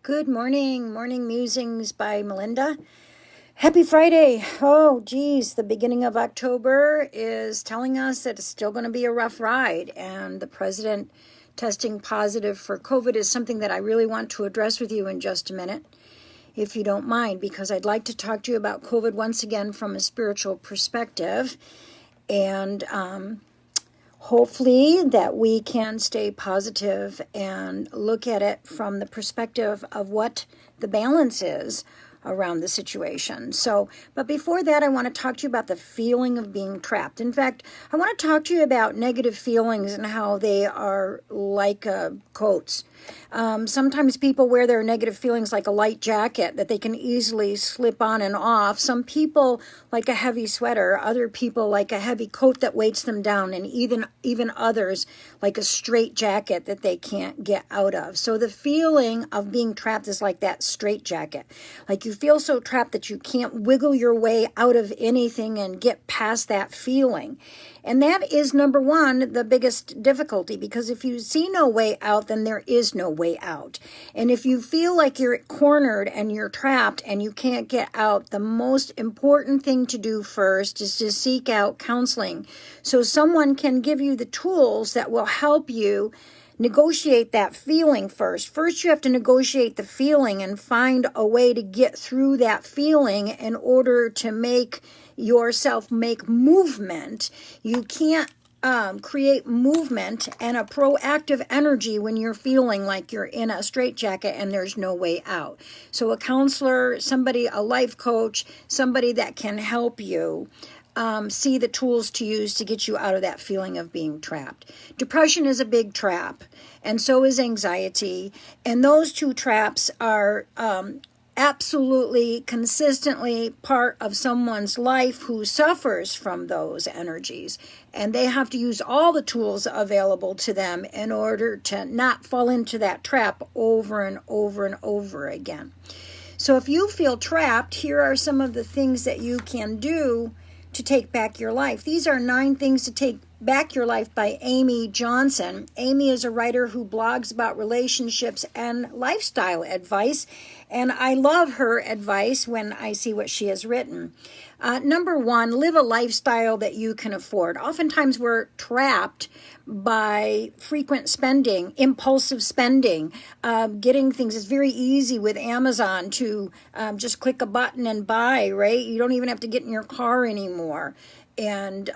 Good morning, Morning Musings by Melinda. Happy Friday. Oh, geez, the beginning of October is telling us that it's still going to be a rough ride. And the president testing positive for COVID is something that I really want to address with you in just a minute, if you don't mind, because I'd like to talk to you about COVID once again from a spiritual perspective. And hopefully that we can stay positive and look at it from the perspective of what the balance is around the situation. But before that, I want to talk to you about the feeling of being trapped. In fact, I want to talk to you about negative feelings and how they are like coats. Sometimes people wear their negative feelings like a light jacket that they can easily slip on and off. Some people like a heavy sweater, other people like a heavy coat that weights them down, and even others like a straight jacket that they can't get out of. So the feeling of being trapped is like that straight jacket. Like you feel so trapped that you can't wiggle your way out of anything and get past that feeling. And that is, number one, the biggest difficulty, because if you see no way out, then there is no way out. And if you feel like you're cornered and you're trapped and you can't get out, the most important thing to do first is to seek out counseling, so someone can give you the tools that will help you negotiate that feeling first. First, you have to negotiate the feeling and find a way to get through that feeling in order to make yourself make movement. You can't create movement and a proactive energy when you're feeling like you're in a straitjacket and there's no way out. So a counselor, somebody, a life coach, somebody that can help you see the tools to use to get you out of that feeling of being trapped. Depression is a big trap, and so is anxiety. And those two traps are absolutely consistently part of someone's life who suffers from those energies. And they have to use all the tools available to them in order to not fall into that trap over and over and over again. So if you feel trapped, here are some of the things that you can do to take back your life. These are 9 things to take back your life by Amy Johnson. Amy is a writer who blogs about relationships and lifestyle advice, and I love her advice when I see what she has written. Number 1, live a lifestyle that you can afford. Oftentimes we're trapped by frequent spending, impulsive spending, getting things. It's very easy with Amazon to just click a button and buy, right? You don't even have to get in your car anymore. And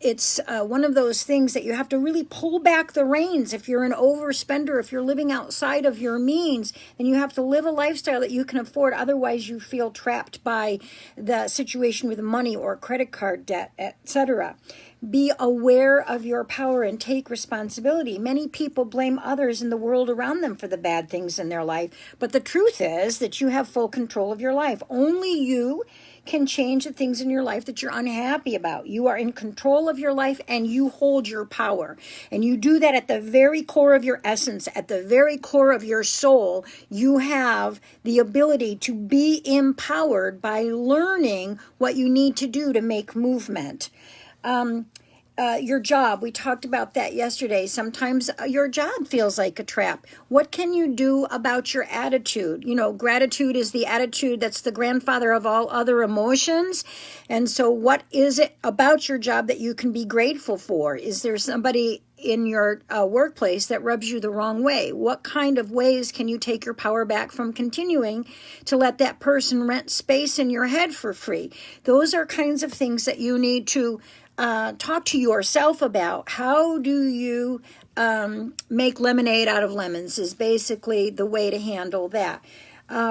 it's one of those things that you have to really pull back the reins. If you're an overspender, if you're living outside of your means, then you have to live a lifestyle that you can afford. Otherwise, you feel trapped by the situation with money or credit card debt, etc. Be aware of your power and take responsibility. Many people blame others in the world around them for the bad things in their life, but the truth is that you have full control of your life. Only you can change the things in your life that you're unhappy about. You are in control of your life and you hold your power. And you do that at the very core of your essence, at the very core of your soul. You have the ability to be empowered by learning what you need to do to make movement. Your job, we talked about that yesterday. Sometimes your job feels like a trap. What can you do about your attitude? You know, gratitude is the attitude that's the grandfather of all other emotions. And so what is it about your job that you can be grateful for? Is there somebody in your workplace that rubs you the wrong way? What kind of ways can you take your power back from continuing to let that person rent space in your head for free? Those are kinds of things that you need to talk to yourself about. How do you make lemonade out of lemons is basically the way to handle that.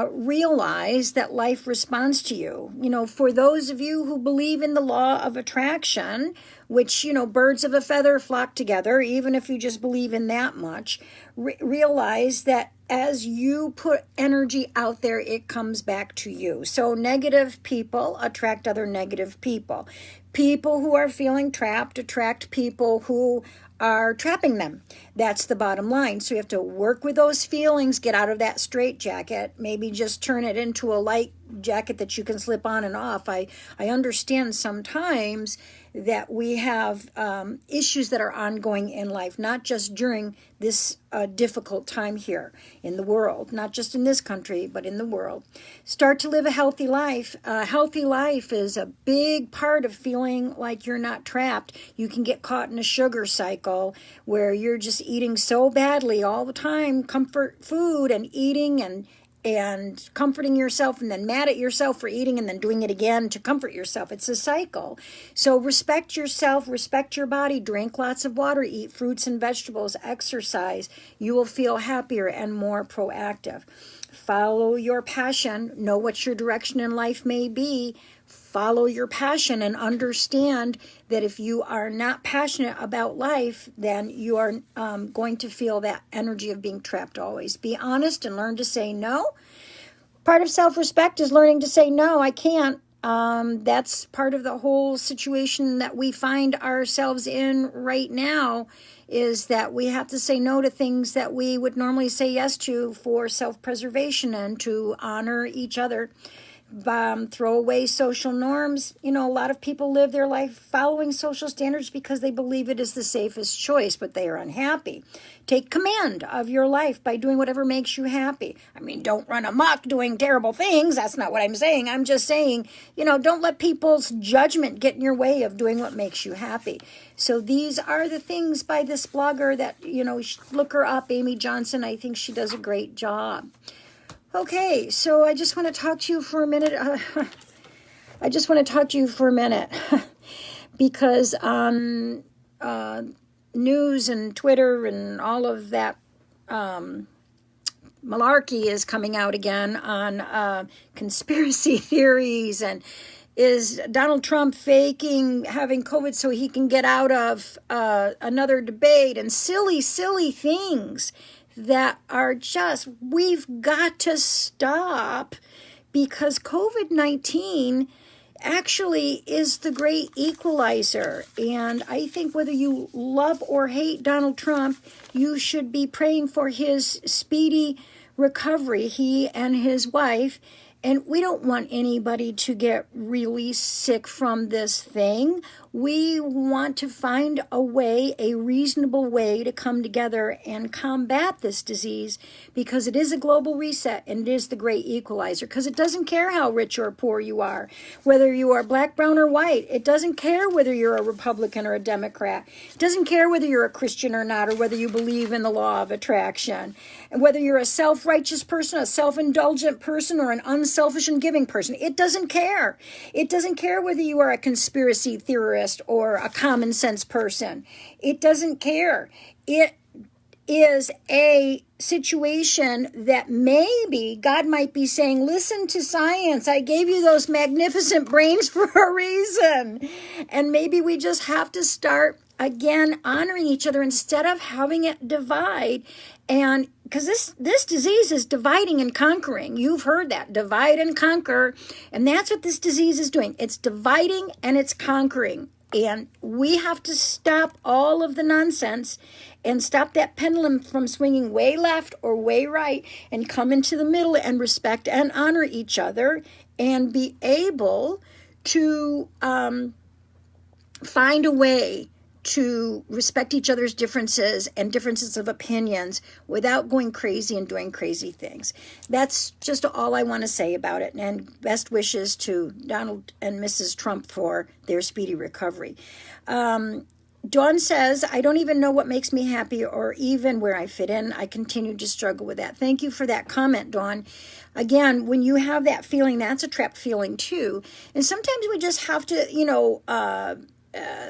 Realize that life responds to you. You know, for those of you who believe in the law of attraction, which, you know, birds of a feather flock together, even if you just believe in that much, realize that as you put energy out there, it comes back to you. So negative people attract other negative people. People who are feeling trapped attract people who are trapping them. That's the bottom line. So you have to work with those feelings, get out of that straitjacket, maybe just turn it into a light jacket that you can slip on and off. I understand sometimes that we have issues that are ongoing in life, not just during this difficult time here in the world, not just in this country, but in the world. Start to live a healthy life. A healthy life is a big part of feeling like you're not trapped. You can get caught in a sugar cycle where you're just eating so badly all the time, comfort food and eating and comforting yourself, and then mad at yourself for eating and then doing it again to comfort yourself. It's a cycle. So respect yourself, respect your body, drink lots of water, eat fruits and vegetables, exercise. You will feel happier and more proactive. Follow your passion. Know what your direction in life may be. Follow your passion and understand that if you are not passionate about life, then you are going to feel that energy of being trapped always. Be honest and learn to say no. Part of self-respect is learning to say no, I can't. That's part of the whole situation that we find ourselves in right now, is that we have to say no to things that we would normally say yes to for self-preservation and to honor each other. Throw away social norms. A lot of people live their life following social standards because they believe it is the safest choice, but they are unhappy. Take command of your life by doing whatever makes you happy. I mean, don't run amok doing terrible things. That's not what I'm saying. I'm just saying, don't let people's judgment get in your way of doing what makes you happy. So these are the things by this blogger that, look her up, Amy Johnson. I think she does a great job. Okay, so I just want to talk to you for a minute. Because on news and Twitter and all of that malarkey is coming out again on conspiracy theories, and is Donald Trump faking having COVID so he can get out of another debate, and silly things that are just, we've got to stop, because COVID-19 actually is the great equalizer. And I think whether you love or hate Donald Trump, you should be praying for his speedy recovery, he and his wife. And we don't want anybody to get really sick from this thing. We want to find a way, a reasonable way to come together and combat this disease, because it is a global reset and it is the great equalizer, because it doesn't care how rich or poor you are, whether you are black, brown, or white. It doesn't care whether you're a Republican or a Democrat. It doesn't care whether you're a Christian or not, or whether you believe in the law of attraction, and whether you're a self-righteous person, a self-indulgent person, or an unselfish and giving person. It doesn't care. It doesn't care whether you are a conspiracy theorist or a common sense person. It doesn't care. It is a situation that maybe God might be saying, listen to science. I gave you those magnificent brains for a reason. And maybe we just have to start again honoring each other instead of having it divide. And because this disease is dividing and conquering. You've heard that, divide and conquer. And that's what this disease is doing. It's dividing and it's conquering. And we have to stop all of the nonsense and stop that pendulum from swinging way left or way right, and come into the middle and respect and honor each other, and be able to find a way to respect each other's differences and differences of opinions without going crazy and doing crazy things. That's just all I want to say about it. And best wishes to Donald and Mrs. Trump for their speedy recovery. Dawn says, I don't even know what makes me happy or even where I fit in. I continue to struggle with that. Thank you for that comment, Dawn. Again, when you have that feeling, that's a trapped feeling too. And sometimes we just have to,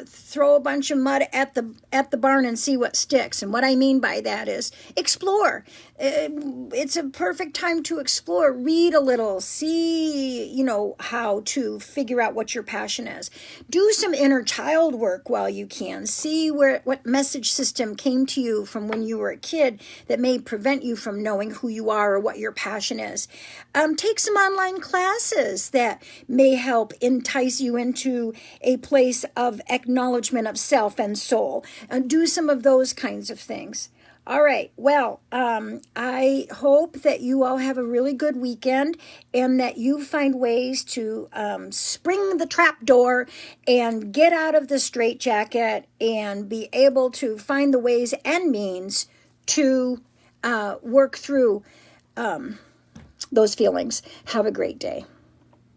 throw a bunch of mud at the barn and see what sticks. And what I mean by that is explore. It's a perfect time to explore. Read a little. See, how to figure out what your passion is. Do some inner child work while you can. See what message system came to you from when you were a kid that may prevent you from knowing who you are or what your passion is. Take some online classes that may help entice you into a place of acknowledgement of self and soul. And do some of those kinds of things. All right. Well, I hope that you all have a really good weekend and that you find ways to spring the trap door and get out of the straitjacket and be able to find the ways and means to work through those feelings. Have a great day.